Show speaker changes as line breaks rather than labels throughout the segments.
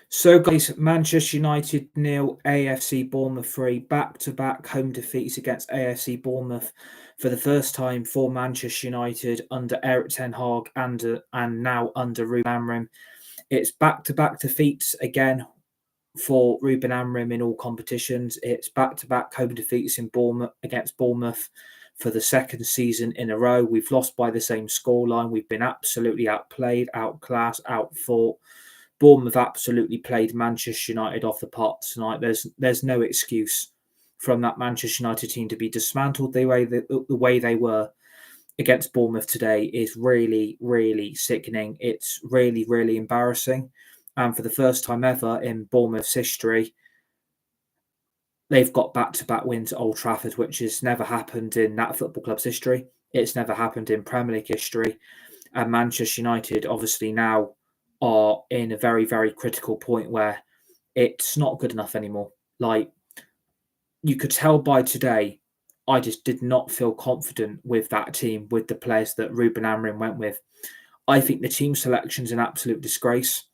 So, guys, Manchester United 0, AFC Bournemouth 3, back-to-back home defeats against AFC Bournemouth for the first time for Manchester United under Erik ten Hag and now under Ruben Amorim. It's back-to-back defeats again for Ruben Amorim in all competitions. It's back-to-back home defeats in Bournemouth against Bournemouth for the second season in a row. We've lost by the same scoreline. We've been absolutely outplayed, outclassed, outfought. Bournemouth absolutely played Manchester United off the pot tonight. There's no excuse from that Manchester United team to be dismantled the way they were against Bournemouth today is really, really sickening. It's really, really embarrassing. And for the first time ever in Bournemouth's history, they've got back-to-back wins at Old Trafford, which has never happened in that football club's history. It's never happened in Premier League history. And Manchester United obviously now are in a very, very critical point where it's not good enough anymore. Like, you could tell by today, I just did not feel confident with that team, with the players that Ruben Amorim went with. I think the team selection's an absolute disgrace.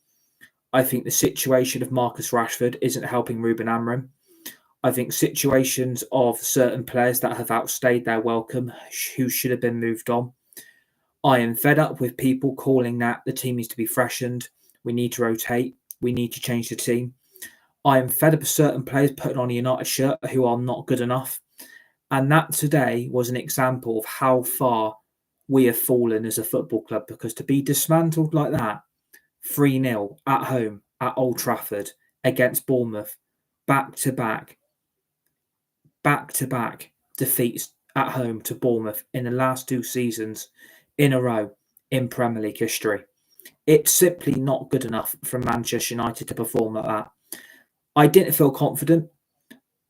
I think the situation of Marcus Rashford isn't helping Ruben Amorim. I think situations of certain players that have outstayed their welcome, who should have been moved on. I am fed up with people calling that the team needs to be freshened. We need to rotate. We need to change the team. I am fed up with certain players putting on a United shirt who are not good enough. And that today was an example of how far we have fallen as a football club, because to be dismantled like that, 3-0 at home at Old Trafford against Bournemouth, back-to-back defeats at home to Bournemouth in the last two seasons in a row in Premier League history. It's simply not good enough for Manchester United to perform like that. I didn't feel confident.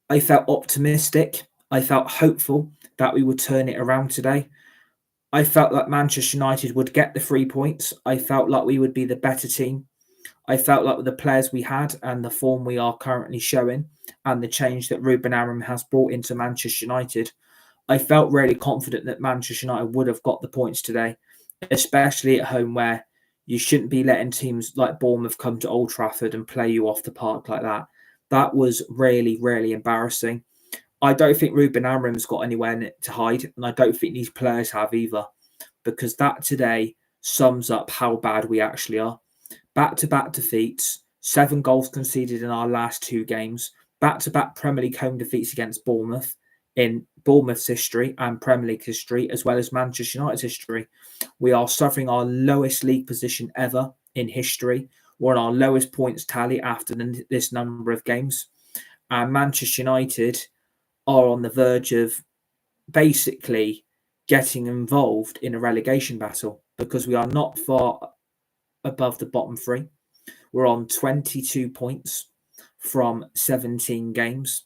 I felt optimistic. I felt hopeful that we would turn it around today. I felt like Manchester United would get the 3 points. I felt like we would be the better team. I felt like with the players we had and the form we are currently showing and the change that Ruben Amorim has brought into Manchester United, I felt really confident that Manchester United would have got the points today, especially at home, where you shouldn't be letting teams like Bournemouth come to Old Trafford and play you off the park like that. That was really, really embarrassing. I don't think Ruben Amorim's got anywhere to hide, and I don't think these players have either, because that today sums up how bad we actually are. Back-to-back defeats, 7 goals conceded in our last 2 games, back-to-back Premier League home defeats against Bournemouth in Bournemouth's history and Premier League history, as well as Manchester United's history. We are suffering our lowest league position ever in history. We're on our lowest points tally after this number of games. And Manchester United are on the verge of basically getting involved in a relegation battle, because we are not far above the bottom 3. We're on 22 points from 17 games.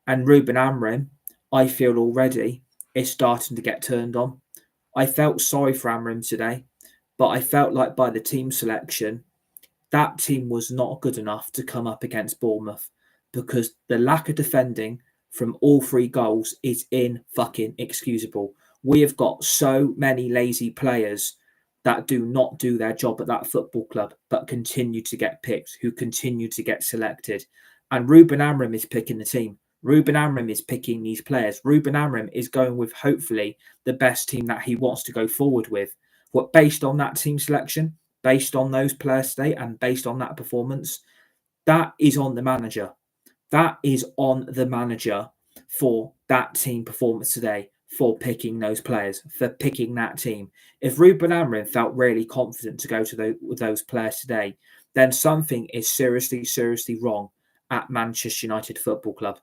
And Ruben Amorim, I feel already, is starting to get turned on. I felt sorry for Amorim today, but I felt like by the team selection, that team was not good enough to come up against Bournemouth, because the lack of defending from all 3 goals is inexcusable. We have got so many lazy players that do not do their job at that football club, but continue to get picked, who continue to get selected. And Ruben Amorim is picking the team. Ruben Amorim is picking these players. Ruben Amorim is going with, hopefully, the best team that he wants to go forward with. What, based on that team selection, based on those players today, and based on that performance, that is on the manager. That is on the manager for that team performance today, for picking those players, for picking that team. If Ruben Amorim felt really confident to go to those players today, then something is seriously, seriously wrong at Manchester United Football Club.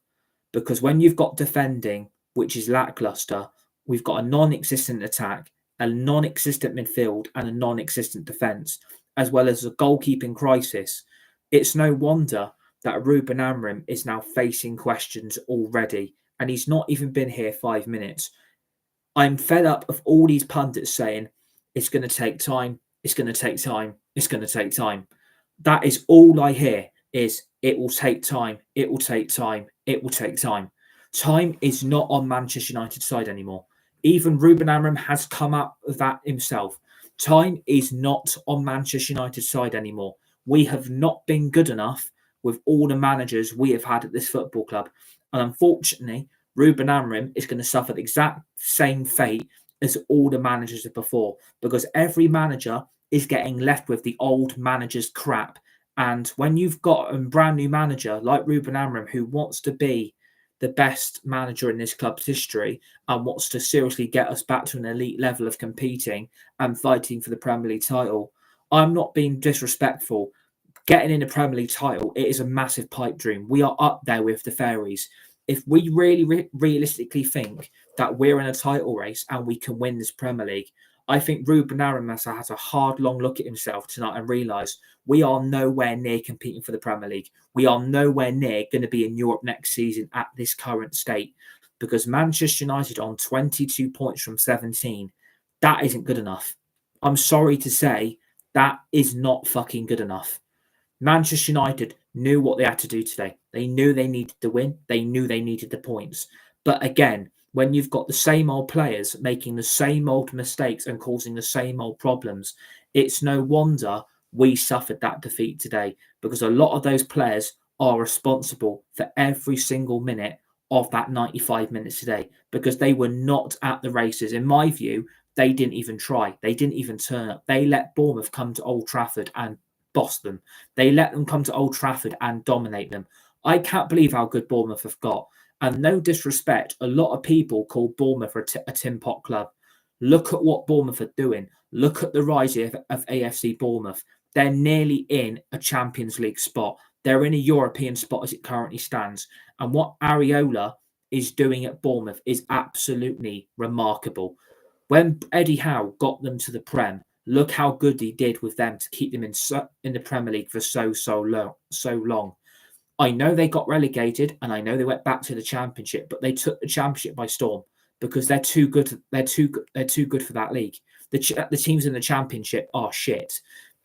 Because when you've got defending, which is lacklustre, we've got a non-existent attack, a non-existent midfield, and a non-existent defence, as well as a goalkeeping crisis, it's no wonder that Ruben Amorim is now facing questions already, and he's not even been here 5 minutes. I'm fed up of all these pundits saying, it's going to take time, it's going to take time, it's going to take time. That is all I hear, is it will take time, it will take time, it will take time. Time is not on Manchester United's side anymore. Even Ruben Amorim has come up with that himself. Time is not on Manchester United's side anymore. We have not been good enough with all the managers we have had at this football club. And unfortunately, Ruben Amorim is going to suffer the exact same fate as all the managers of before, because every manager is getting left with the old manager's crap. And when you've got a brand new manager like Ruben Amorim, who wants to be the best manager in this club's history and wants to seriously get us back to an elite level of competing and fighting for the Premier League title, I'm not being disrespectful. Getting in the Premier League title, it is a massive pipe dream. We are up there with the fairies. If we really realistically think that we're in a title race and we can win this Premier League, I think Ruben Amorim has a hard, long look at himself tonight and realise we are nowhere near competing for the Premier League. We are nowhere near going to be in Europe next season at this current state, because Manchester United on 22 points from 17, that isn't good enough. I'm sorry to say, that is not fucking good enough. Manchester United knew what they had to do today. They knew they needed the win. They knew they needed the points. But again, when you've got the same old players making the same old mistakes and causing the same old problems, it's no wonder we suffered that defeat today, because a lot of those players are responsible for every single minute of that 95 minutes today, because they were not at the races. In my view, they didn't even try. They didn't even turn up. They let Bournemouth come to Old Trafford and boss them. They let them come to Old Trafford and dominate them. I can't believe how good Bournemouth have got. And no disrespect, a lot of people call Bournemouth a tin pot club. Look at what Bournemouth are doing. Look at the rise of AFC Bournemouth. They're nearly in a Champions League spot. They're in a European spot as it currently stands. And what Areola is doing at Bournemouth is absolutely remarkable. When Eddie Howe got them to the Prem, look how good he did with them to keep them in the Premier League for so long. I know they got relegated and I know they went back to the Championship, but they took the Championship by storm because they're too good. They're too good for that league. The teams in the Championship are shit,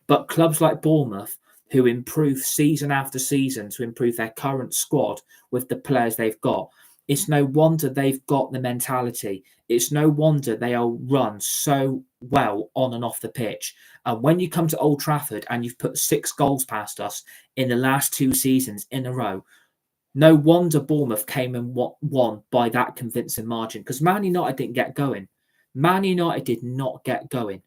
but clubs like Bournemouth, who improve season after season to improve their current squad with the players they've got, it's no wonder they've got the mentality. It's no wonder they are run so well on and off the pitch. And when you come to Old Trafford and you've put 6 goals past us in the last 2 seasons in a row, no wonder Bournemouth came and won by that convincing margin, because Man United didn't get going. Man United did not get going.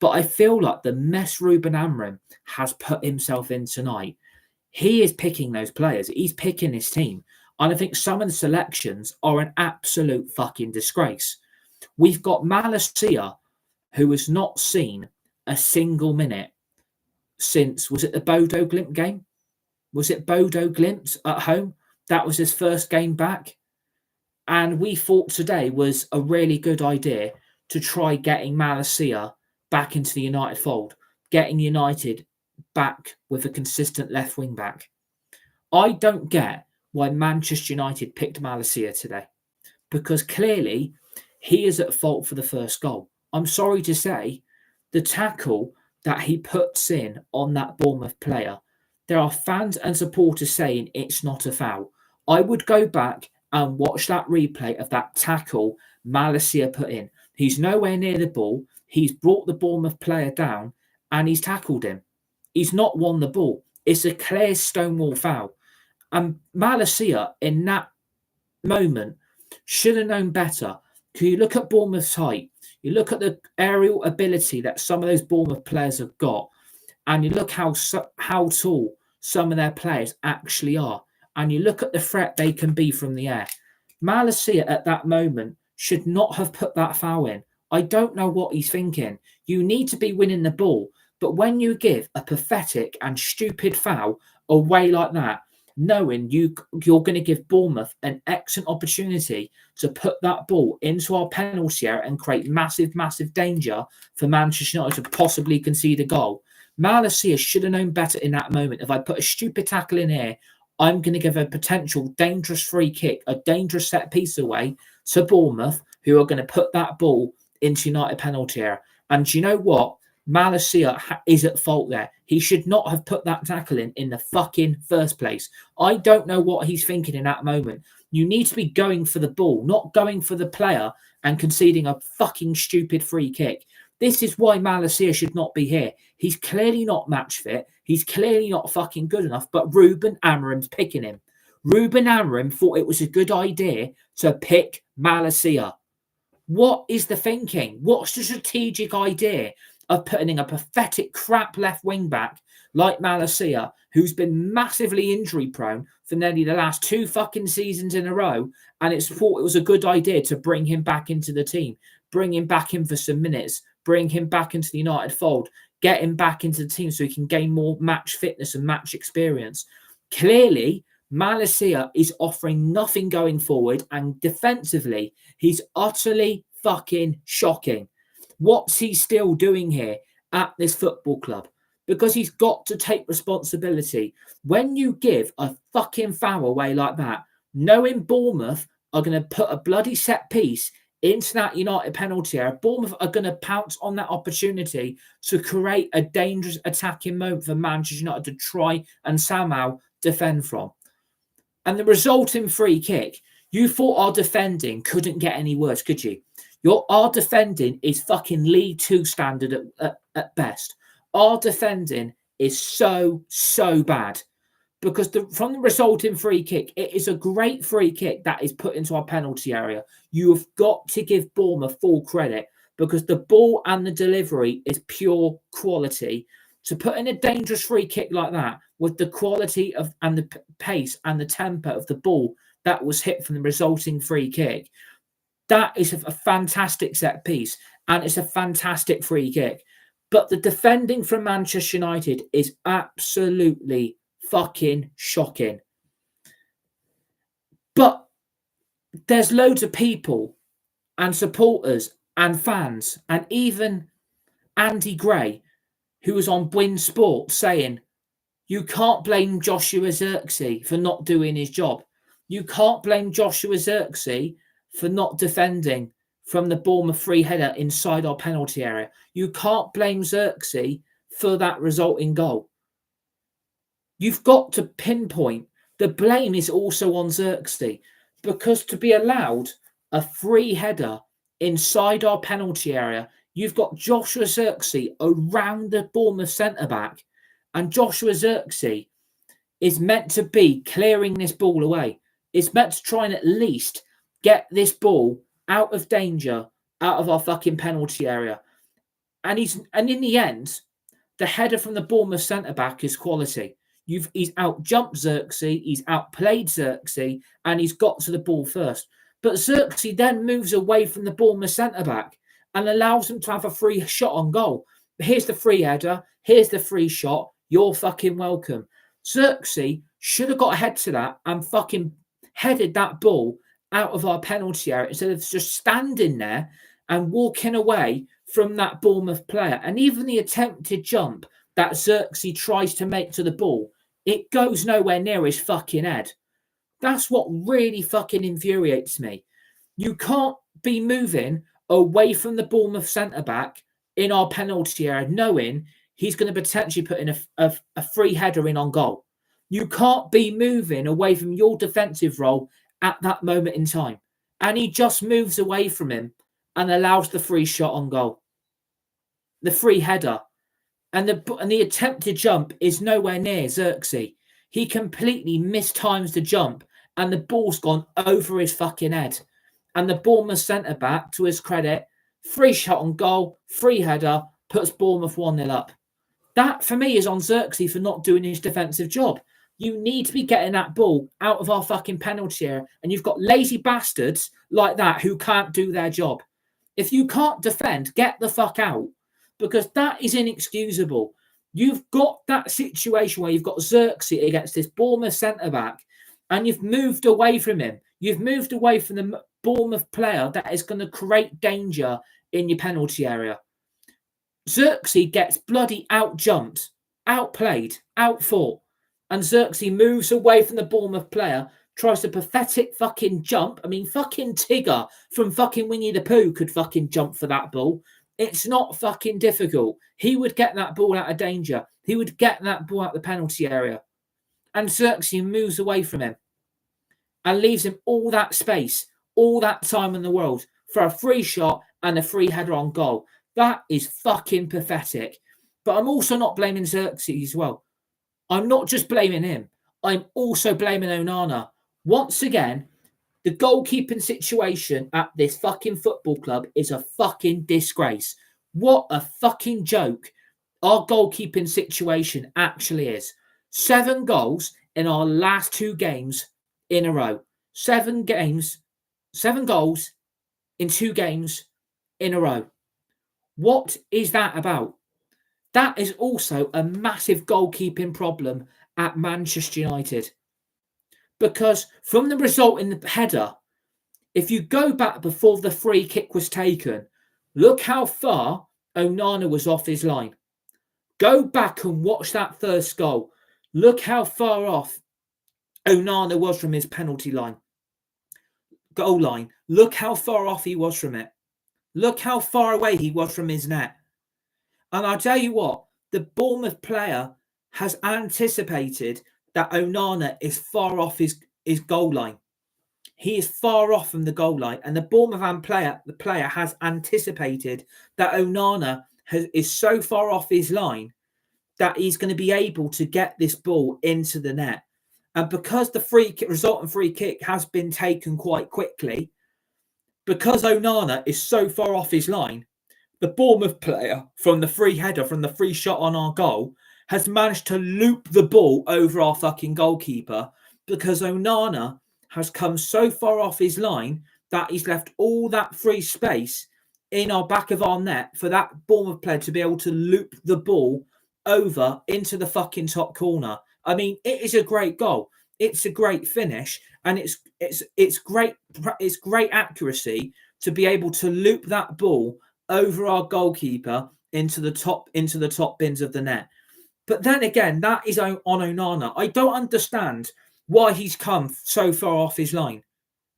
But I feel like the mess Ruben Amorim has put himself in tonight, he is picking those players. He's picking his team. And I think some of the selections are an absolute fucking disgrace. We've got Malacia, who has not seen a single minute since, was it the Bodo Glimt game? Was it Bodo Glimt at home? That was his first game back. And we thought today was a really good idea to try getting Malacia back into the United fold, getting United back with a consistent left wing back. I don't get why Manchester United picked Malacia today, because clearly he is at fault for the first goal. I'm sorry to say, the tackle that he puts in on that Bournemouth player, there are fans and supporters saying it's not a foul. I would go back and watch that replay of that tackle Malacia put in. He's nowhere near the ball. He's brought the Bournemouth player down and he's tackled him. He's not won the ball. It's a clear stonewall foul. And Malacia, in that moment, should have known better. Can you look at Bournemouth's height? You look at the aerial ability that some of those Bournemouth players have got, and you look how tall some of their players actually are, and you look at the threat they can be from the air. Malacia at that moment should not have put that foul in. I don't know what he's thinking. You need to be winning the ball, but when you give a pathetic and stupid foul away like that, knowing you're going to give Bournemouth an excellent opportunity to put that ball into our penalty area and create massive, massive danger for Manchester United to possibly concede a goal. Malacia should have known better in that moment. If I put a stupid tackle in here, I'm going to give a potential dangerous free kick, a dangerous set piece away to Bournemouth, who are going to put that ball into United penalty area. And do you know what? Malacia is at fault there. He should not have put that tackle in the fucking first place. I don't know what he's thinking in that moment. You need to be going for the ball, not going for the player and conceding a fucking stupid free kick. This is why Malacia should not be here. He's clearly not match fit. He's clearly not fucking good enough, but Ruben Amorim's picking him. Ruben Amorim thought it was a good idea to pick Malacia. What is the thinking? What's the strategic idea of putting in a pathetic crap left wing back like Malacia, who's been massively injury prone for nearly the last 2 fucking seasons in a row, and it's thought it was a good idea to bring him back into the team, bring him back in for some minutes, bring him back into the United fold, get him back into the team so he can gain more match fitness and match experience. Clearly, Malacia is offering nothing going forward, and defensively, he's utterly fucking shocking. What's he still doing here at this football club? Because he's got to take responsibility. When you give a fucking foul away like that, knowing Bournemouth are going to put a bloody set piece into that United penalty area, Bournemouth are going to pounce on that opportunity to create a dangerous attacking moment for Manchester United to try and somehow defend from. And the resulting free kick, you thought our defending couldn't get any worse, could you? Our defending is fucking League 2 standard at best. Our defending is so bad. Because from the resulting free kick, it is a great free kick that is put into our penalty area. You have got to give Bournemouth full credit because the ball and the delivery is pure quality. To put in a dangerous free kick like that with the quality of and the pace and the tempo of the ball that was hit from the resulting free kick, that is a fantastic set piece and it's a fantastic free kick. But the defending from Manchester United is absolutely fucking shocking. But there's loads of people and supporters and fans and even Andy Gray, who was on Win Sport, saying you can't blame Joshua ZIRKZEE for not doing his job. You can't blame Joshua ZIRKZEE for not defending from the Bournemouth free header inside our penalty area. You can't blame ZIRKZEE for that resulting goal. You've got to pinpoint the blame is also on ZIRKZEE, because to be allowed a free header inside our penalty area, you've got Joshua ZIRKZEE around the Bournemouth centre-back, and Joshua ZIRKZEE is meant to be clearing this ball away. It's meant to try and at least get this ball out of danger, out of our fucking penalty area. And in the end, the header from the Bournemouth centre-back is quality. He's out-jumped ZIRKZEE, he's outplayed ZIRKZEE, and he's got to the ball first. But ZIRKZEE then moves away from the Bournemouth centre-back and allows him to have a free shot on goal. Here's the free header, here's the free shot, you're fucking welcome. ZIRKZEE should have got ahead to that and fucking headed that ball out of our penalty area instead of just standing there and walking away from that Bournemouth player. And even the attempted jump that ZIRKZEE tries to make to the ball, it goes nowhere near his fucking head. That's what really fucking infuriates me. You can't be moving away from the Bournemouth centre-back in our penalty area knowing he's going to potentially put in a free header in on goal. You can't be moving away from your defensive role at that moment in time. And he just moves away from him and allows the free shot on goal. The free header. And the attempted jump is nowhere near ZIRKZEE. He completely mistimes the jump and the ball's gone over his fucking head. And the Bournemouth centre-back, to his credit, free shot on goal, free header, puts Bournemouth 1-0 up. That, for me, is on ZIRKZEE for not doing his defensive job. You need to be getting that ball out of our fucking penalty area, and you've got lazy bastards like that who can't do their job. If you can't defend, get the fuck out, because that is inexcusable. You've got that situation where you've got ZIRKZEE against this Bournemouth centre-back, and you've moved away from him. You've moved away from the Bournemouth player that is going to create danger in your penalty area. ZIRKZEE gets bloody out-jumped, outplayed, out-fought, and ZIRKZEE moves away from the Bournemouth player, tries a pathetic fucking jump. I mean, fucking Tigger from fucking Winnie the Pooh could fucking jump for that ball. It's not fucking difficult. He would get that ball out of danger. He would get that ball out of the penalty area. And ZIRKZEE moves away from him and leaves him all that space, all that time in the world for a free shot and a free header on goal. That is fucking pathetic. But I'm also not blaming ZIRKZEE as well. I'm not just blaming him. I'm also blaming ONANA. Once again, the goalkeeping situation at this fucking football club is a fucking disgrace. What a fucking joke our goalkeeping situation actually is. 7 goals in our last 2 games in a row. 7 goals in 2 games in a row. What is that about? That is also a massive goalkeeping problem at Manchester United. Because from the result in the header, if you go back before the free kick was taken, look how far ONANA was off his line. Go back and watch that first goal. Look how far off ONANA was from his penalty line. Goal line. Look how far off he was from it. Look how far away he was from his net. And I'll tell you what, the Bournemouth player has anticipated that ONANA is far off his goal line. He is far off from the goal line. And the Bournemouth player has anticipated that ONANA is so far off his line that he's going to be able to get this ball into the net. And because the resultant free kick has been taken quite quickly, because ONANA is so far off his line, the Bournemouth player from the free header, from the free shot on our goal, has managed to loop the ball over our fucking goalkeeper because ONANA has come so far off his line that he's left all that free space in our back of our net for that Bournemouth player to be able to loop the ball over into the fucking top corner. I mean, it is a great goal. It's a great finish, and it's great accuracy to be able to loop that ball over our goalkeeper into the top bins of the net. But then again, that is on ONANA. I don't understand why he's come so far off his line.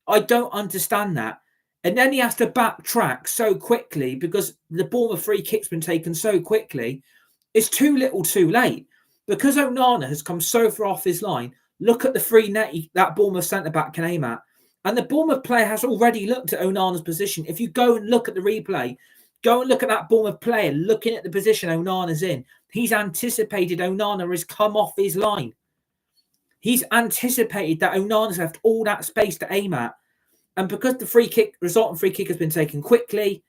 I don't understand that. And then he has to backtrack so quickly because the Bournemouth free kick's been taken so quickly. It's too little too late. Because ONANA has come so far off his line, look at the free net that Bournemouth centre-back can aim at. And the Bournemouth player has already looked at ONANA's position. If you go and look at the replay, go and look at that Bournemouth player looking at the position ONANA's in. He's anticipated ONANA has come off his line. He's anticipated that ONANA's left all that space to aim at. And because the resultant free kick has been taken quickly,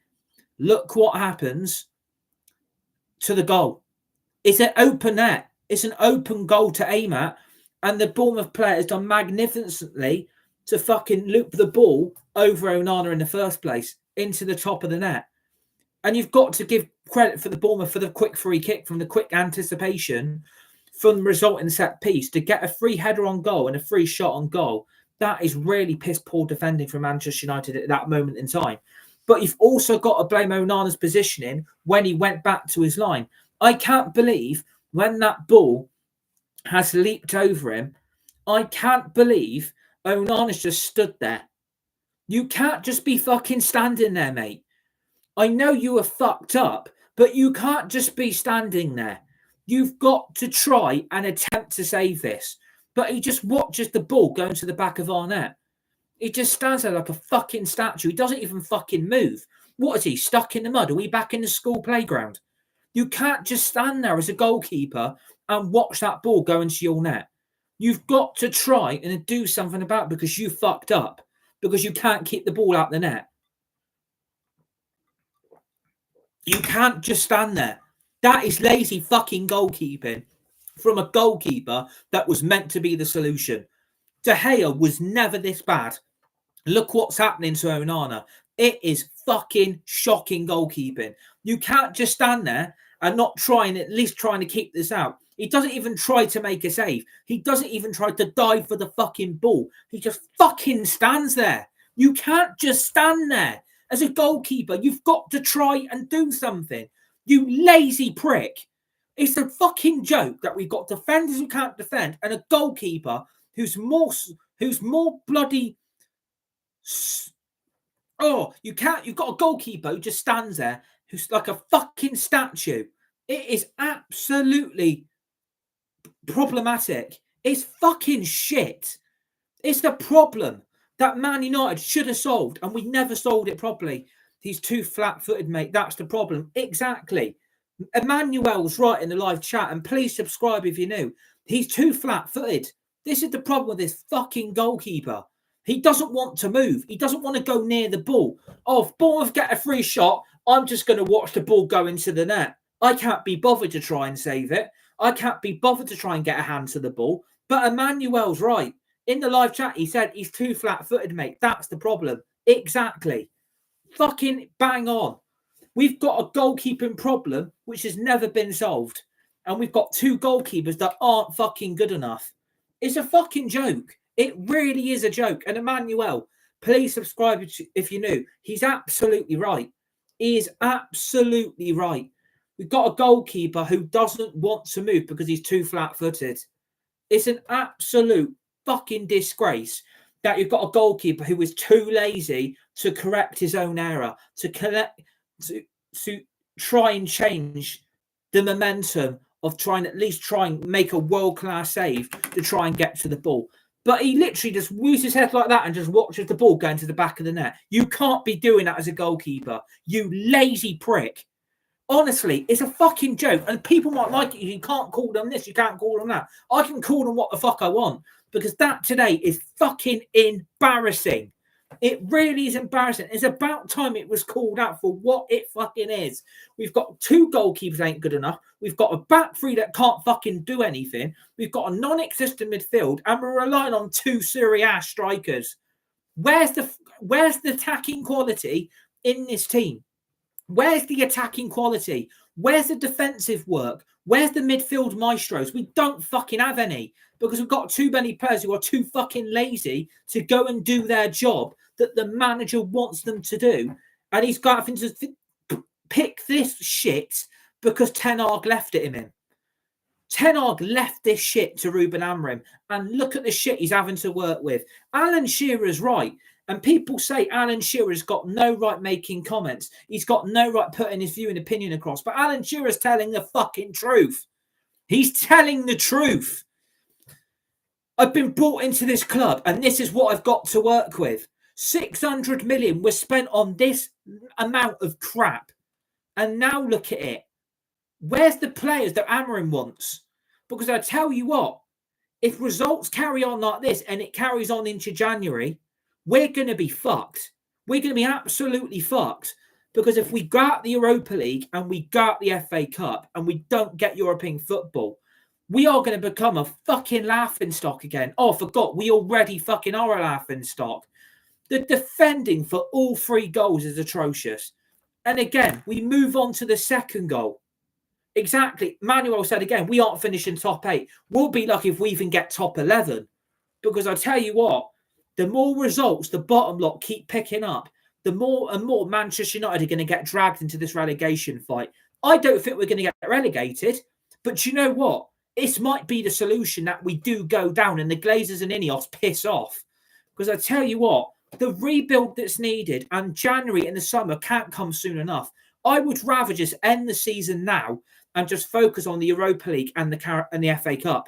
look what happens to the goal. It's an open net. It's an open goal to aim at. And the Bournemouth player has done magnificently to fucking loop the ball over ONANA in the first place into the top of the net. And you've got to give credit for the Bournemouth for the quick free kick, from the quick anticipation from the resulting set piece to get a free header on goal and a free shot on goal. That is really piss poor defending from Manchester United at that moment in time. But you've also got to blame ONANA's positioning when he went back to his line. I can't believe when that ball has leaped over him, I can't believe ONANA's just stood there. You can't just be fucking standing there, mate. I know you were fucked up, but you can't just be standing there. You've got to try and attempt to save this. But he just watches the ball go into the back of our net. He just stands there like a fucking statue. He doesn't even fucking move. What is he, stuck in the mud? Are we back in the school playground? You can't just stand there as a goalkeeper and watch that ball go into your net. You've got to try and do something about it because you fucked up. Because you can't keep the ball out the net. You can't just stand there. That is lazy fucking goalkeeping from a goalkeeper that was meant to be the solution. De Gea was never this bad. Look what's happening to ONANA. It is fucking shocking goalkeeping. You can't just stand there and not trying to keep this out. He doesn't even try to make a save. He doesn't even try to dive for the fucking ball. He just fucking stands there. You can't just stand there. As a goalkeeper, you've got to try and do something. You lazy prick. It's a fucking joke that we've got defenders who can't defend and a goalkeeper who's more bloody. Oh, you've got a goalkeeper who just stands there who's like a fucking statue. It is absolutely problematic. It's fucking shit. It's the problem that Man United should have solved, and we never solved it properly. He's too flat-footed, mate. That's the problem. Exactly. Emmanuel's right in the live chat, and please subscribe if you're new. He's too flat-footed. This is the problem with this fucking goalkeeper. He doesn't want to move. He doesn't want to go near the ball. Oh, if Bournemouth get a free shot, I'm just going to watch the ball go into the net. I can't be bothered to try and save it. I can't be bothered to try and get a hand to the ball. But Emmanuel's right. In the live chat, he said he's too flat-footed, mate. That's the problem. Exactly. Fucking bang on. We've got a goalkeeping problem which has never been solved. And we've got two goalkeepers that aren't fucking good enough. It's a fucking joke. It really is a joke. And Emmanuel, please subscribe if you're new. He's absolutely right. He is absolutely right. We've got a goalkeeper who doesn't want to move because he's too flat-footed. It's an absolute fucking disgrace that you've got a goalkeeper who is too lazy to correct his own error, to try and change the momentum of trying at least try and make a world-class save to try and get to the ball. But he literally just moves his head like that and just watches the ball go into the back of the net. You can't be doing that as a goalkeeper, you lazy prick. Honestly, it's a fucking joke. And people might like it. You can't call them this, you can't call them that. I can call them what the fuck I want. Because that today is fucking embarrassing. It really is embarrassing. It's about time it was called out for what it fucking is. We've got two goalkeepers ain't good enough. We've got a back three that can't fucking do anything. We've got a non-existent midfield. And we're relying on two Serie strikers. Where's the attacking quality in this team? Where's the attacking quality? Where's the defensive work? Where's the midfield maestros? We don't fucking have any because we've got too many players who are too fucking lazy to go and do their job that the manager wants them to do. And he's got to pick this shit because Ten Hag left it in. Ten Hag left this shit to Ruben Amorim. And look at the shit he's having to work with. Alan Shearer's right. And people say Alan Shearer's got no right making comments. He's got no right putting his view and opinion across. But Alan Shearer's telling the fucking truth. He's telling the truth. I've been brought into this club and this is what I've got to work with. 600 million was spent on this amount of crap. And now look at it. Where's the players that Amorim wants? Because I tell you what, if results carry on like this and it carries on into January, we're going to be fucked. We're going to be absolutely fucked. Because if we go out the Europa League and we go out the FA Cup and we don't get European football, we are going to become a fucking laughingstock again. Oh, I forgot, we already fucking are a laughingstock. The defending for all three goals is atrocious. And again, we move on to the second goal. Exactly. Manuel said again, we aren't finishing top 8. We'll be lucky if we even get top 11. Because I tell you what, the more results the bottom lot keep picking up, the more and more Manchester United are going to get dragged into this relegation fight. I don't think we're going to get relegated. But you know what? This might be the solution that we do go down and the Glazers and Ineos piss off. Because I tell you what, the rebuild that's needed and January in the summer can't come soon enough. I would rather just end the season now and just focus on the Europa League and the FA Cup.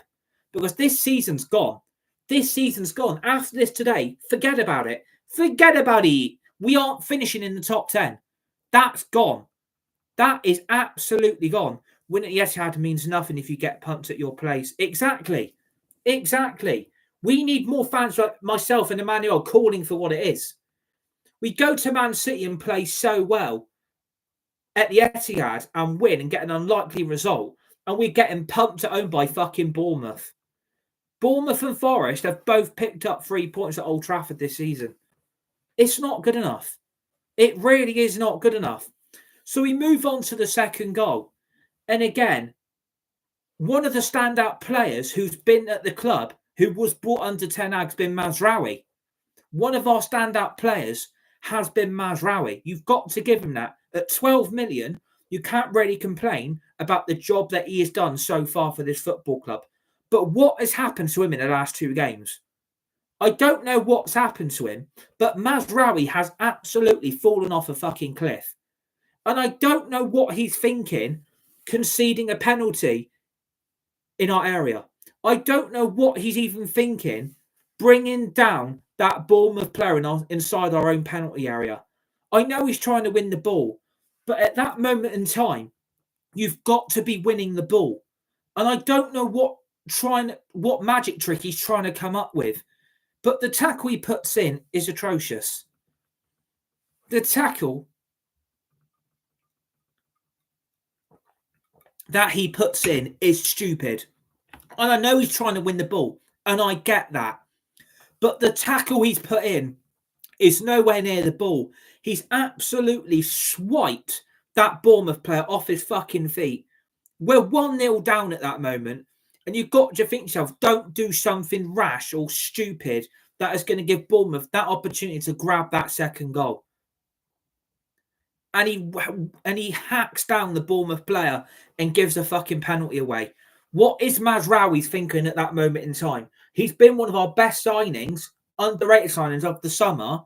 Because this season's gone. This season's gone. After this today, forget about it. Forget about it. We aren't finishing in the top 10. That's gone. That is absolutely gone. Winning at the Etihad means nothing if you get pumped at your place. Exactly. Exactly. We need more fans like myself and Emmanuel calling for what it is. We go to Man City and play so well at the Etihad and win and get an unlikely result. And we're getting pumped at home by fucking Bournemouth. Bournemouth and Forest have both picked up 3 points at Old Trafford this season. It's not good enough. It really is not good enough. So we move on to the second goal. And again, one of the standout players who's been at the club, who was brought under Ten Hag, has been Mazraoui. One of our standout players has been Mazraoui. You've got to give him that. At 12 million, you can't really complain about the job that he has done so far for this football club. But what has happened to him in the last 2 games? I don't know what's happened to him, but Mazraoui has absolutely fallen off a fucking cliff. And I don't know what he's thinking conceding a penalty in our area. I don't know what he's even thinking bringing down that Bournemouth player inside our own penalty area. I know he's trying to win the ball, but at that moment in time, you've got to be winning the ball. And I don't know what magic trick he's trying to come up with, but the tackle he puts in is atrocious. The tackle that he puts in is stupid. And I know he's trying to win the ball, and I get that. But the tackle he's put in is nowhere near the ball. He's absolutely swiped that Bournemouth player off his fucking feet. We're 1-0 down at that moment, and you've got to think to yourself, don't do something rash or stupid that is going to give Bournemouth that opportunity to grab that second goal. And he hacks down the Bournemouth player and gives a fucking penalty away. What is Mazraoui thinking at that moment in time? He's been one of our best signings, underrated signings of the summer,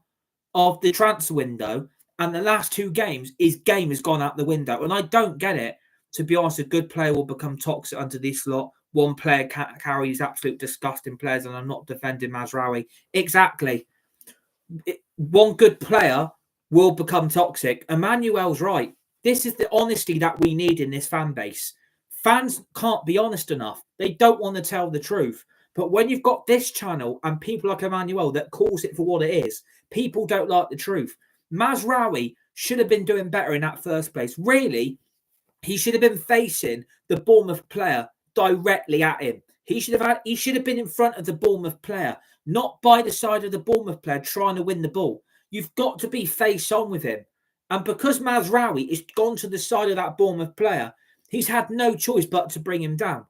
of the transfer window, and the last 2 games, his game has gone out the window. And I don't get it. To be honest, a good player will become toxic under this lot. One player carries absolute disgusting players, and I'm not defending Mazraoui. Exactly. One good player will become toxic. Emmanuel's right. This is the honesty that we need in this fan base. Fans can't be honest enough. They don't want to tell the truth. But when you've got this channel and people like Emmanuel that calls it for what it is, people don't like the truth. Mazraoui should have been doing better in that first place. Really, he should have been facing the Bournemouth player directly at him. He should have been in front of the Bournemouth player, not by the side of the Bournemouth player trying to win the ball. You've got to be face on with him. And because Mazraoui has gone to the side of that Bournemouth player, he's had no choice but to bring him down.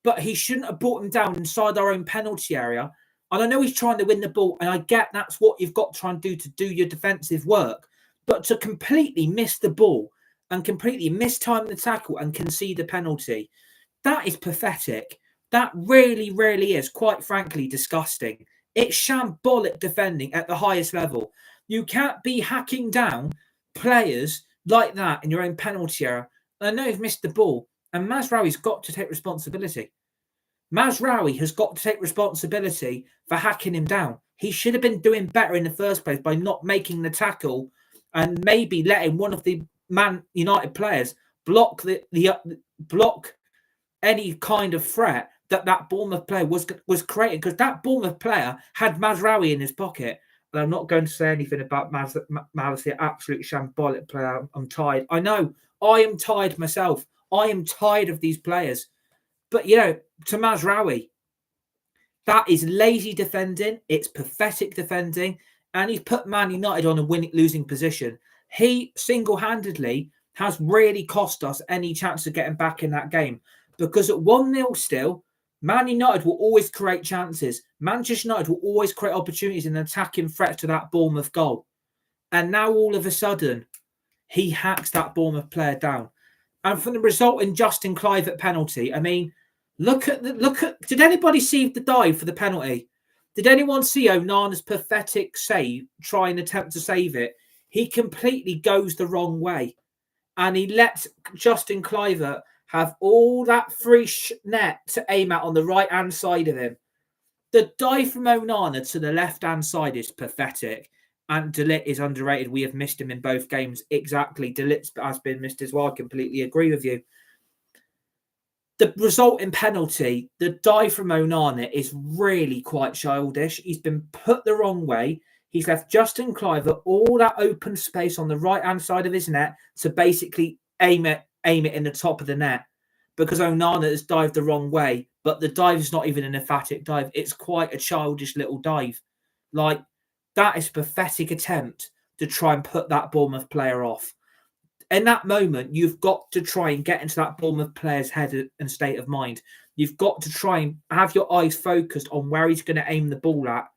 But he shouldn't have brought him down inside our own penalty area. And I know he's trying to win the ball, and I get that's what you've got to try and do to do your defensive work. But to completely miss the ball and completely mistime the tackle and concede a penalty, that is pathetic. That really, really is, quite frankly, disgusting. It's shambolic defending at the highest level. You can't be hacking down players like that in your own penalty area. I know you've missed the ball, and Mazraoui's got to take responsibility. Mazraoui has got to take responsibility for hacking him down. He should have been doing better in the first place by not making the tackle and maybe letting one of the Man United players block block any kind of threat that Bournemouth player was creating, because that Bournemouth player had Mazraoui in his pocket. And I'm not going to say anything about Malacia, absolute shambolic player. I'm tired. I know. I am tired myself. I am tired of these players. But, you know, to Mazraoui, that is lazy defending. It's pathetic defending. And he's put Man United on a losing position. He single-handedly has really cost us any chance of getting back in that game. Because at 1-0 still, Man United will always create chances. Manchester United will always create opportunities and attacking threat to that Bournemouth goal. And now all of a sudden, he hacks that Bournemouth player down. And from the resulting Justin Kluivert penalty, I mean, look at. Did anybody see the dive for the penalty? Did anyone see Onana's pathetic save, try and attempt to save it? He completely goes the wrong way. And he lets Justin Kluivert have all that free net to aim at on the right-hand side of him. The dive from Onana to the left-hand side is pathetic. And DALOT is underrated. We have missed him in both games. Exactly. DALOT has been missed as well. I completely agree with you. The resulting penalty, the dive from Onana, is really quite childish. He's been put the wrong way. He's left Justin Kluivert all that open space on the right-hand side of his net to basically aim it in the top of the net, because Onana has dived the wrong way. But the dive is not even an emphatic dive. It's quite a childish little dive. Like, that is a pathetic attempt to try and put that Bournemouth player off. In that moment, you've got to try and get into that Bournemouth player's head and state of mind. You've got to try and have your eyes focused on where he's going to aim the ball at.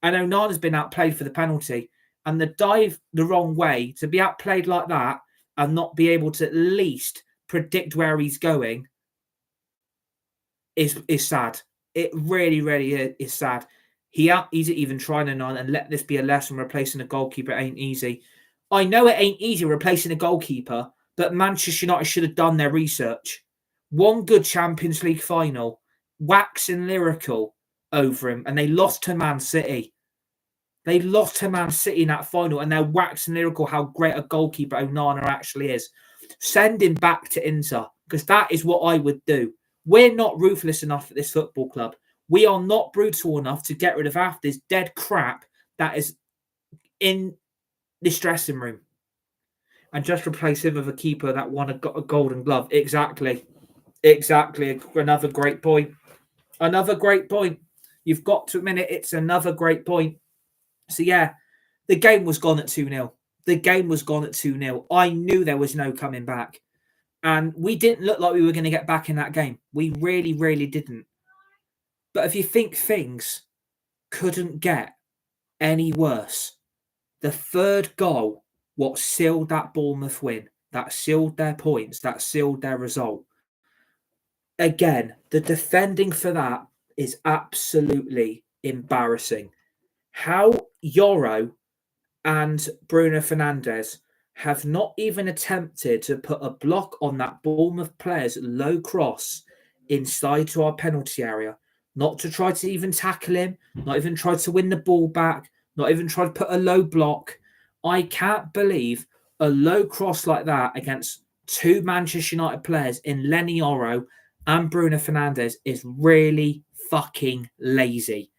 And Onana's been outplayed for the penalty. And the dive the wrong way, to be outplayed like that and not be able to at least predict where he's going is sad. It really, really is sad. He's even trying and let this be a lesson. Replacing a goalkeeper ain't easy. I know it ain't easy replacing a goalkeeper, but Manchester United should have done their research. One good Champions League final, waxing lyrical over him, and they lost to Man City. They lost to Man City in that final, and they're waxing lyrical how great a goalkeeper ONANA actually is. Send him back to Inter, because that is what I would do. We're not ruthless enough at this football club. We are not brutal enough to get rid of half this dead crap that is in this dressing room and just replace him with a keeper that won a golden glove. Exactly. Another great point. You've got to admit it. It's another great point. So, yeah, the game was gone at 2-0. I knew there was no coming back. And we didn't look like we were going to get back in that game. We really, really didn't. But if you think things couldn't get any worse, the third goal, what sealed that Bournemouth win, that sealed their points, that sealed their result. Again, the defending for that is absolutely embarrassing. How YORO and Bruno Fernandes have not even attempted to put a block on that Bournemouth player's low cross inside to our penalty area, not to try to even tackle him, not even try to win the ball back, not even try to put a low block. I can't believe a low cross like that against two Manchester United players in LENY YORO and Bruno Fernandes is really fucking lazy.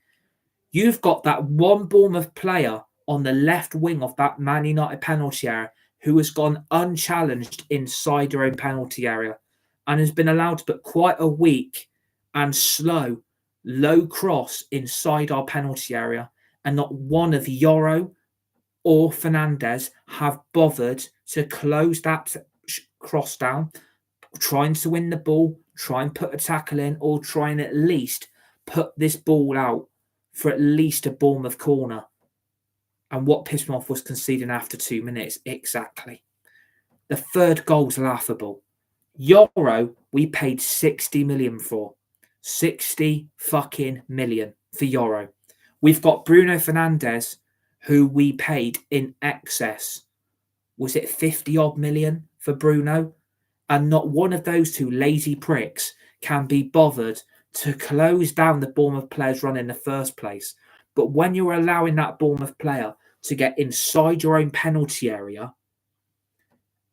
You've got that one Bournemouth player on the left wing of that Man United penalty area who has gone unchallenged inside their own penalty area and has been allowed to put quite a weak and slow low cross inside our penalty area, and not one of YORO or Fernandes have bothered to close that cross down, trying to win the ball, try and put a tackle in, or try and at least put this ball out for at least a Bournemouth corner. And what pissed me off was conceding after 2 minutes. Exactly. The third goal's laughable. YORO, we paid 60 million for. 60 fucking million for YORO. We've got Bruno Fernandes, who we paid in excess. Was it 50 odd million for Bruno? And not one of those two lazy pricks can be bothered to close down the Bournemouth player's run in the first place. But when you're allowing that Bournemouth player to get inside your own penalty area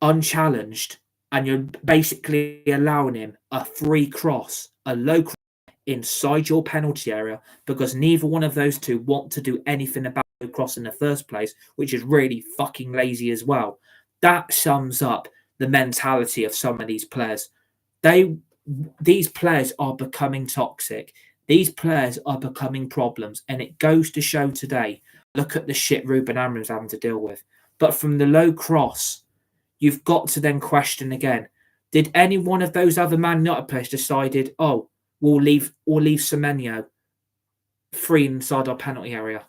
unchallenged, and you're basically allowing him a free cross, a low cross inside your penalty area, because neither one of those two want to do anything about the cross in the first place, which is really fucking lazy as well. That sums up the mentality of some of these players. These players are becoming toxic. These players are becoming problems, and it goes to show today. Look at the shit Ruben Amorim's having to deal with. But from the low cross, you've got to then question again. Did any one of those other Man United players decided, oh, we'll leave Semenyo free inside our penalty area?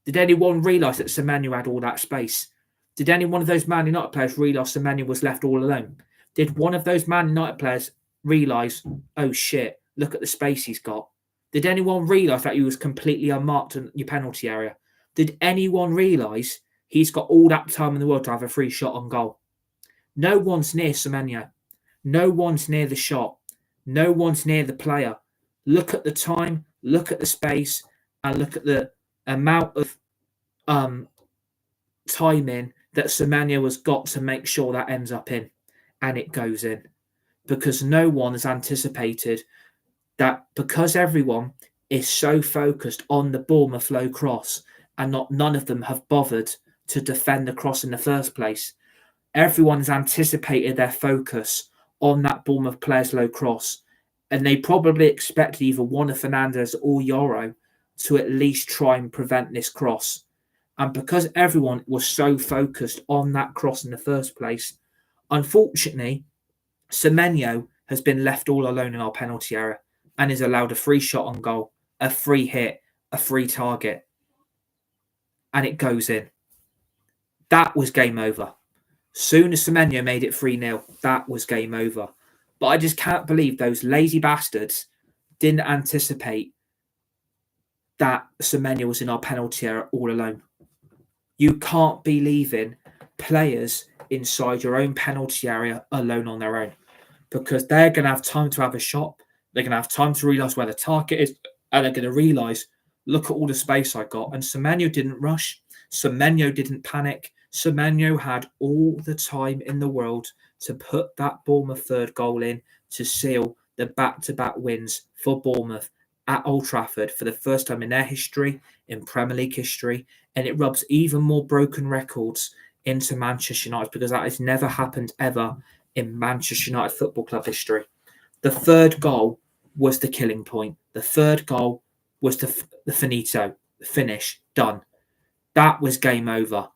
Did anyone realise that Semenyo had all that space? Did any one of those Man United players realise Semenyo was left all alone? Did one of those Man United players realise, oh shit, look at the space he's got? Did anyone realise that he was completely unmarked in your penalty area? Did anyone realise he's got all that time in the world to have a free shot on goal? No one's near Semenyo. No one's near the shot. No one's near the player. Look at the time, look at the space, and look at the amount of timing that Semenyo has got to make sure that ends up in, and it goes in. Because no one has anticipated that, because everyone is so focused on the Bournemouth low cross, and none of them have bothered to defend the cross in the first place. Everyone has anticipated their focus on that Bournemouth player's low cross, and they probably expected either one of Fernandes or YORO to at least try and prevent this cross. And because everyone was so focused on that cross in the first place, unfortunately, Semenyo has been left all alone in our penalty area and is allowed a free shot on goal, a free hit, a free target, and it goes in. That was game over. Soon as Semenyo made it 3-0, that was game over. But I just can't believe those lazy bastards didn't anticipate that Semenyo was in our penalty area all alone. You can't be leaving players inside your own penalty area alone on their own, because they're going to have time to have a shot. They're going to have time to realise where the target is, and they're going to realise, Look at all the space I got. And Semenyo didn't rush. Semenyo didn't panic. Semenyo had all the time in the world to put that Bournemouth third goal in to seal the back-to-back wins for Bournemouth at Old Trafford for the first time in their history, in Premier League history. And it rubs even more broken records into Manchester United because that has never happened ever in Manchester United Football Club history. The third goal was the killing point. The third goal was the finito, the finish, done. That was game over.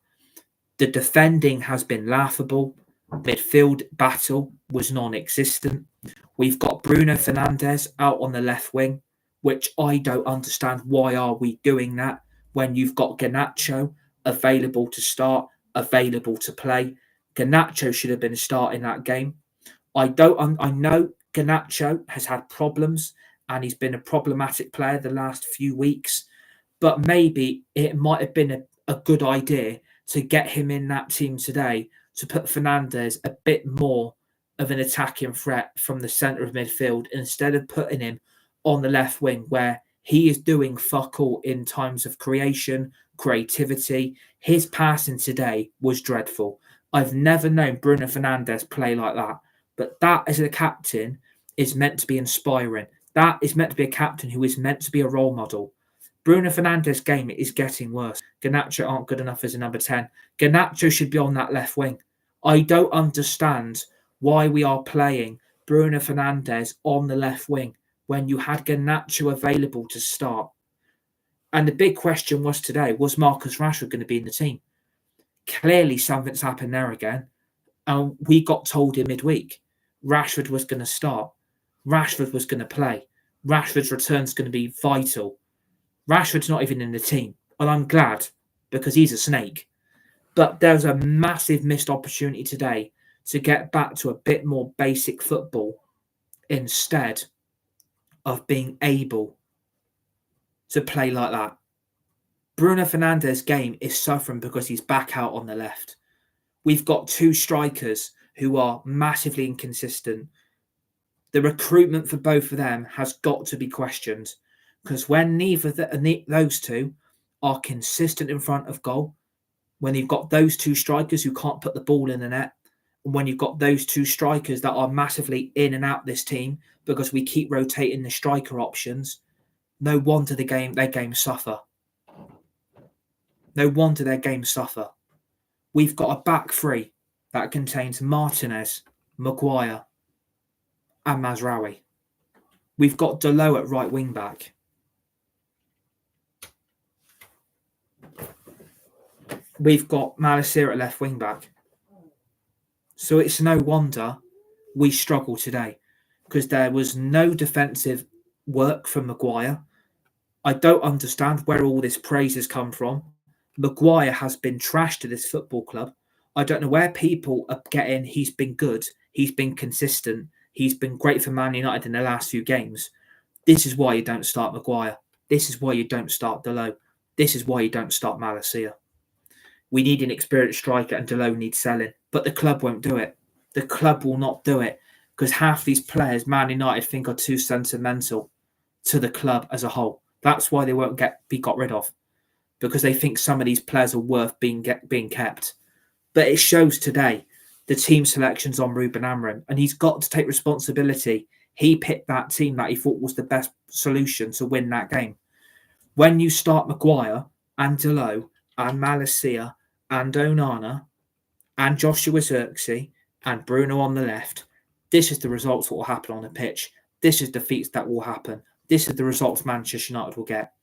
The defending has been laughable. Midfield battle was non-existent. We've got Bruno Fernandes out on the left wing, which I don't understand. Why are we doing that when you've got Garnacho available to start, available to play? Garnacho should have been starting that game. I know Garnacho has had problems and he's been a problematic player the last few weeks, but maybe it might have been a good idea to get him in that team today to put Fernandes a bit more of an attacking threat from the centre of midfield instead of putting him on the left wing where he is doing fuck all in times of creation, creativity. His passing today was dreadful. I've never known Bruno Fernandes play like that. But that, as a captain, is meant to be inspiring. That is meant to be a captain who is meant to be a role model. Bruno Fernandes' game is getting worse. Garnacho aren't good enough as a number 10. Garnacho should be on that left wing. I don't understand why we are playing Bruno Fernandes on the left wing when you had Garnacho available to start. And the big question was today, was Marcus Rashford going to be in the team? Clearly something's happened there again. And we got told in midweek Rashford was going to start. Rashford was going to play. Rashford's return's going to be vital. Rashford's not even in the team. Well, I'm glad because he's a snake. But there's a massive missed opportunity today to get back to a bit more basic football instead of being able to play like that. Bruno Fernandes' game is suffering because he's back out on the left. We've got two strikers who are massively inconsistent. The recruitment for both of them has got to be questioned because when those two are consistent in front of goal, when you've got those two strikers who can't put the ball in the net, and when you've got those two strikers that are massively in and out this team because we keep rotating the striker options, no wonder their games suffer. No wonder their games suffer. We've got a back three that contains Martinez, Maguire, and Mazraoui. We've got DALOT at right wing back. We've got MALACIA at left wing back. So it's no wonder we struggle today because there was no defensive work from Maguire. I don't understand where all this praise has come from. Maguire has been trashed to this football club. I don't know where people are getting he's been good, he's been consistent, he's been great for Man United in the last few games. This is why you don't start Maguire. This is why you don't start DALOT. This is why you don't start MALACIA. We need an experienced striker and DALOT needs selling, but the club won't do it. The club will not do it because half these players Man United think are too sentimental to the club as a whole. That's why they won't be got rid of, because they think some of these players are worth being kept. But it shows today the team selection's on Ruben Amorim, and he's got to take responsibility. He picked that team that he thought was the best solution to win that game. When you start Maguire and DALOT and MALACIA and ONANA and Joshua ZIRKZEE and Bruno on the left, this is the results that will happen on the pitch. This is defeats that will happen. This is the results Manchester United will get.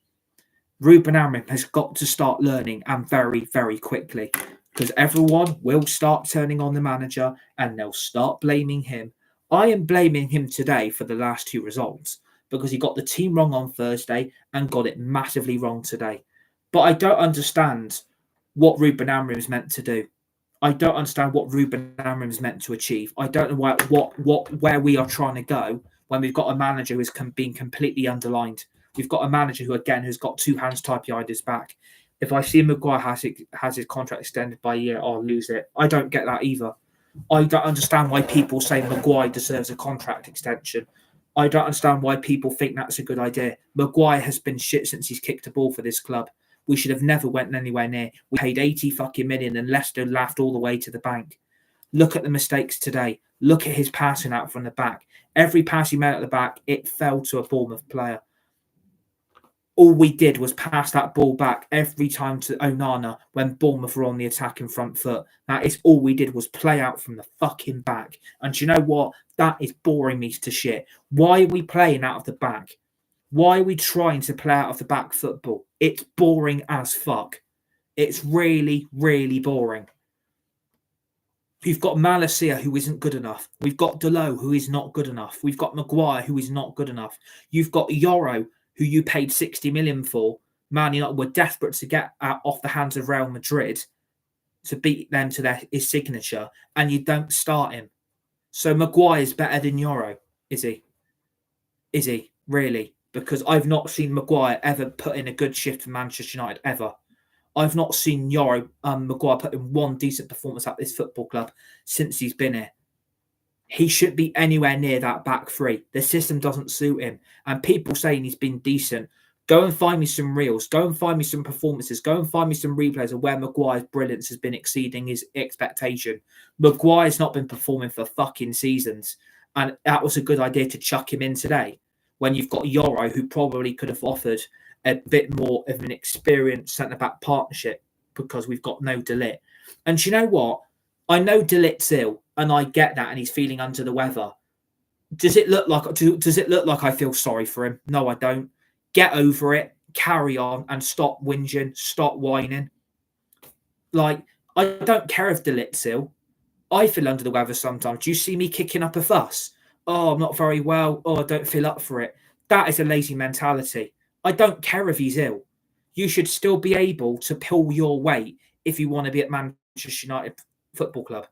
Ruben Amorim has got to start learning, and very, very quickly, because everyone will start turning on the manager and they'll start blaming him. I am blaming him today for the last two results because he got the team wrong on Thursday and got it massively wrong today. But I don't understand what Ruben Amorim is meant to do. I don't understand what Ruben Amorim is meant to achieve. I don't know where we are trying to go when we've got a manager who is being completely underlined. We've got a manager who, again, has got two hands tied behind his back. If I see Maguire has his contract extended by a year, I'll lose it. I don't get that either. I don't understand why people say Maguire deserves a contract extension. I don't understand why people think that's a good idea. Maguire has been shit since he's kicked a ball for this club. We should have never went anywhere near. We paid 80 fucking million and Leicester laughed all the way to the bank. Look at the mistakes today. Look at his passing out from the back. Every pass he made at the back, it fell to a Bournemouth player. All we did was pass that ball back every time to Onana when Bournemouth were on the attacking front foot. That is all we did, was play out from the fucking back. And do you know what? That is boring me to shit. Why are we playing out of the back? Why are we trying to play out of the back football? It's boring as fuck. It's really, really boring. We've got Malacia, who isn't good enough. We've got DALOT, who is not good enough. We've got Maguire, who is not good enough. You've got YORO, who you paid 60 million for. Man United were desperate to get off the hands of Real Madrid to beat them to his signature, and you don't start him. So Maguire's better than YORO, is he? Is he? Really? Because I've not seen Maguire ever put in a good shift for Manchester United, ever. I've not seen Maguire put in one decent performance at this football club since he's been here. He shouldn't be anywhere near that back three. The system doesn't suit him. And people saying he's been decent. Go and find me some reels. Go and find me some performances. Go and find me some replays of where Maguire's brilliance has been exceeding his expectation. Maguire's not been performing for fucking seasons. And that was a good idea to chuck him in today, when you've got YORO, who probably could have offered a bit more of an experienced centre-back partnership, because we've got no DALOT. And you know what? I know DALOT's ill, and I get that, and he's feeling under the weather. Does it look like I feel sorry for him? No, I don't. Get over it, carry on, and stop whinging, stop whining. Like, I don't care if DALOT's ill. I feel under the weather sometimes. Do you see me kicking up a fuss? Oh, I'm not very well. Oh, I don't feel up for it. That is a lazy mentality. I don't care if he's ill. You should still be able to pull your weight if you want to be at Manchester United Football Club.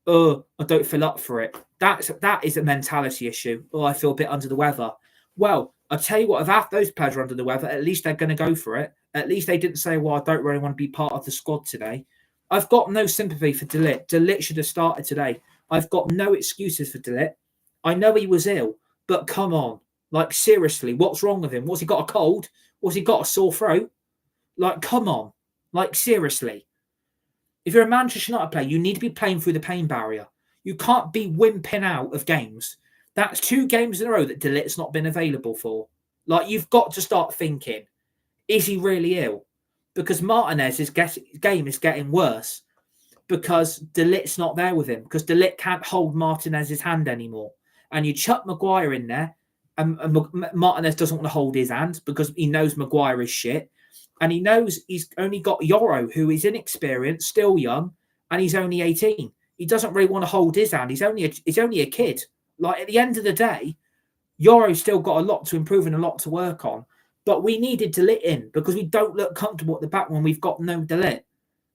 Oh, I don't feel up for it. That is a mentality issue. Oh, I feel a bit under the weather. Well, I'll tell you what, if half those players are under the weather, at least they're going to go for it. At least they didn't say, well, I don't really want to be part of the squad today. I've got no sympathy for DALOT. DALOT should have started today. I've got no excuses for DALOT. I know he was ill, but come on. Like, seriously, what's wrong with him? What's he got, a cold? What's he got, a sore throat? Like, come on. Like, seriously. If you're a Manchester United player, you need to be playing through the pain barrier. You can't be wimping out of games. That's 2 games in a row that DALOT's not been available for. Like, you've got to start thinking, is he really ill? Because Martinez's game is getting worse because DALOT's not there with him, because DALOT can't hold Martinez's hand anymore. And you chuck Maguire in there, and Martinez doesn't want to hold his hand because he knows Maguire is shit. And he knows he's only got YORO, who is inexperienced, still young, and he's only 18. He doesn't really want to hold his hand. He's only a kid. Like, at the end of the day, YORO's still got a lot to improve and a lot to work on. But we needed DALOT in because we don't look comfortable at the back when we've got no DALOT.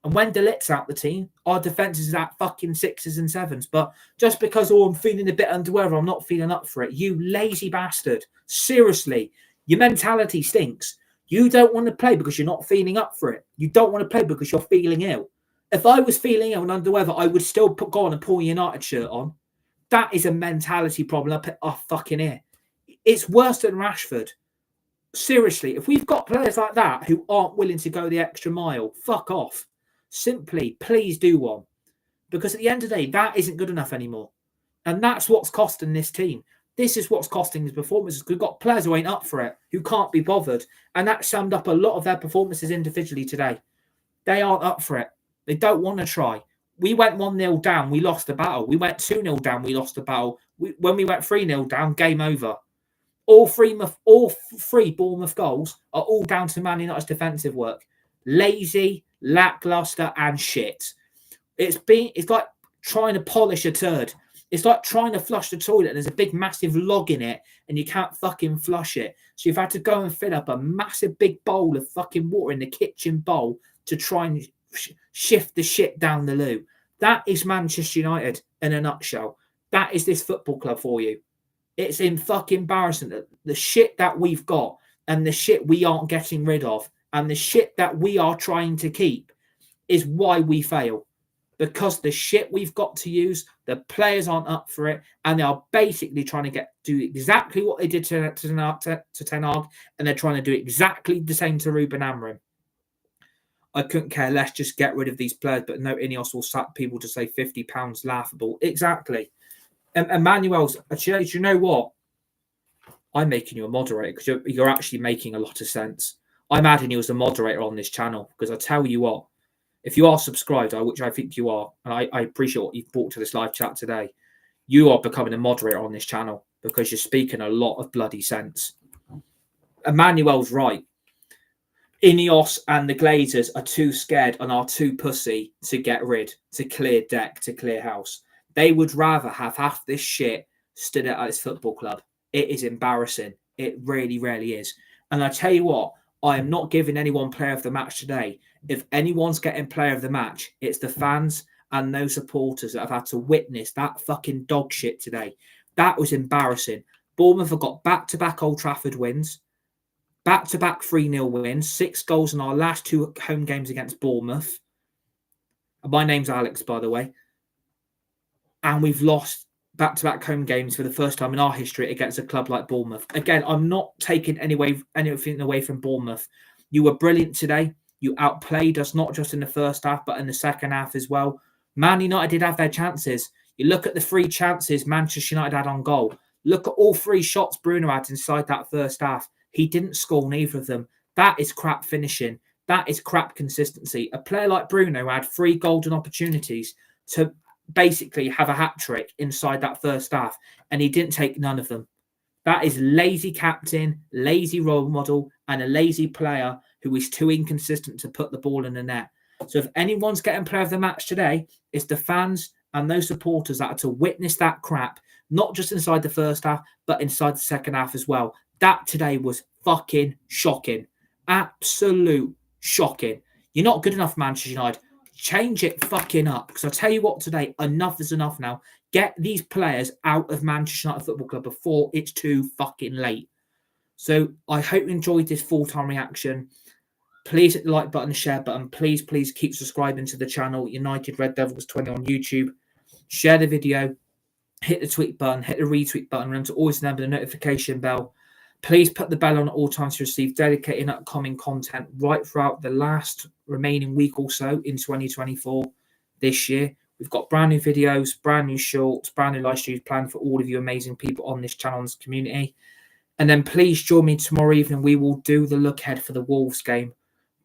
And when DALOT's out the team, our defence is at fucking 6s and 7s. But just because, I'm feeling a bit under weather, I'm not feeling up for it. You lazy bastard. Seriously, your mentality stinks. You don't want to play because you're not feeling up for it. You don't want to play because you're feeling ill. If I was feeling ill and under weather, I would still go on and pull a United shirt on. That is a mentality problem up our fucking ear. It's worse than Rashford. Seriously, if we've got players like that who aren't willing to go the extra mile, fuck off. Simply, please do one. Because at the end of the day, that isn't good enough anymore. And that's what's costing this team. This is what's costing his performances. We've got players who ain't up for it, who can't be bothered. And that summed up a lot of their performances individually today. They aren't up for it. They don't want to try. We went 1-0 down, we lost the battle. We went 2-0 down, we lost the battle. When we went 3-0 down, game over. All three Bournemouth goals are all down to Man United's defensive work. Lazy, lackluster, and shit. It's like trying to polish a turd. It's like trying to flush the toilet and there's a big massive log in it and you can't fucking flush it. So you've had to go and fill up a massive big bowl of fucking water in the kitchen bowl to try and shift the shit down the loo. That is Manchester United in a nutshell. That is this football club for you. It's in fucking embarrassing that the shit that we've got and the shit we aren't getting rid of and the shit that we are trying to keep is why we fail. Because the shit we've got to use, The players aren't up for it, and they are basically trying to do exactly what they did to Ten Hag, and they're trying to do exactly the same to Ruben Amorim. I couldn't care less, just get rid of these players, but no, Ineos will sack people to say £50 laughable. Exactly. Emmanuel's, actually, you know what? I'm making you a moderator because you're actually making a lot of sense. I'm adding you as a moderator on this channel because I tell you what, if you are subscribed, which I think you are, and I appreciate what you've brought to this live chat today, you are becoming a moderator on this channel because you're speaking a lot of bloody sense. Emmanuel's right. Ineos and the Glazers are too scared and are too pussy to get rid, to clear deck, to clear house. They would rather have half this shit stood at its football club. It is embarrassing. It really, really is. And I tell you what, I am not giving anyone player of the match today. If anyone's getting player of the match, it's the fans and those supporters that have had to witness that fucking dog shit today. That was embarrassing. Bournemouth have got back-to-back Old Trafford wins. Back-to-back 3-0 wins, 6 goals in our last 2 home games against Bournemouth. My name's Alex, by the way. And we've lost back-to-back home games for the first time in our history against a club like Bournemouth. Again, I'm not taking anything away from Bournemouth. You were brilliant today. You outplayed us, not just in the first half, but in the second half as well. Man United did have their chances. You look at the 3 chances Manchester United had on goal. Look at all 3 shots Bruno had inside that first half. He didn't score neither of them. That is crap finishing. That is crap consistency. A player like Bruno had 3 golden opportunities to basically have a hat-trick inside that first half, and he didn't take none of them. That is lazy captain, lazy role model, and a lazy player who is too inconsistent to put the ball in the net. So if anyone's getting player of the match today, it's the fans and those supporters that are to witness that crap, not just inside the first half, but inside the second half as well. That today was fucking shocking. Absolute shocking. You're not good enough, Manchester United. Change it fucking up. Because I tell you what today, enough is enough now. Get these players out of Manchester United Football Club before it's too fucking late. So I hope you enjoyed this full-time reaction. Please hit the like button, the share button. Please keep subscribing to the channel, United Red Devils 20 on YouTube. Share the video. Hit the tweet button. Hit the retweet button. Remember to always remember the notification bell. Please put the bell on at all times to receive dedicated and upcoming content right throughout the last remaining week or so in 2024 this year. We've got brand new videos, brand new shorts, brand new live streams planned for all of you amazing people on this channel and this community. And then please join me tomorrow evening. We will do the look ahead for the Wolves game.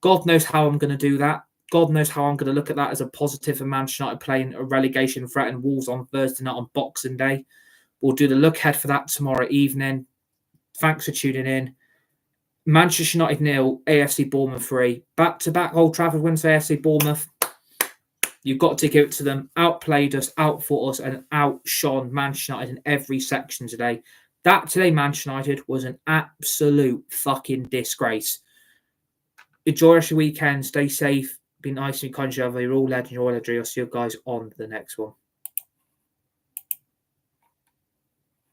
God knows how I'm going to do that. God knows how I'm going to look at that as a positive for Manchester United playing a relegation threat and Wolves on Thursday night on Boxing Day. We'll do the look ahead for that tomorrow evening. Thanks for tuning in. Manchester United 0, AFC Bournemouth 3. Back-to-back Old Trafford wins for AFC Bournemouth. You've got to give it to them. Outplayed us, outfought us, and outshone Manchester United in every section today. That today, Manchester United, was an absolute fucking disgrace. Enjoy your weekend. Stay safe. Be nice and kind to each other. You're all legends. You're all legends. I'll see you guys on the next one.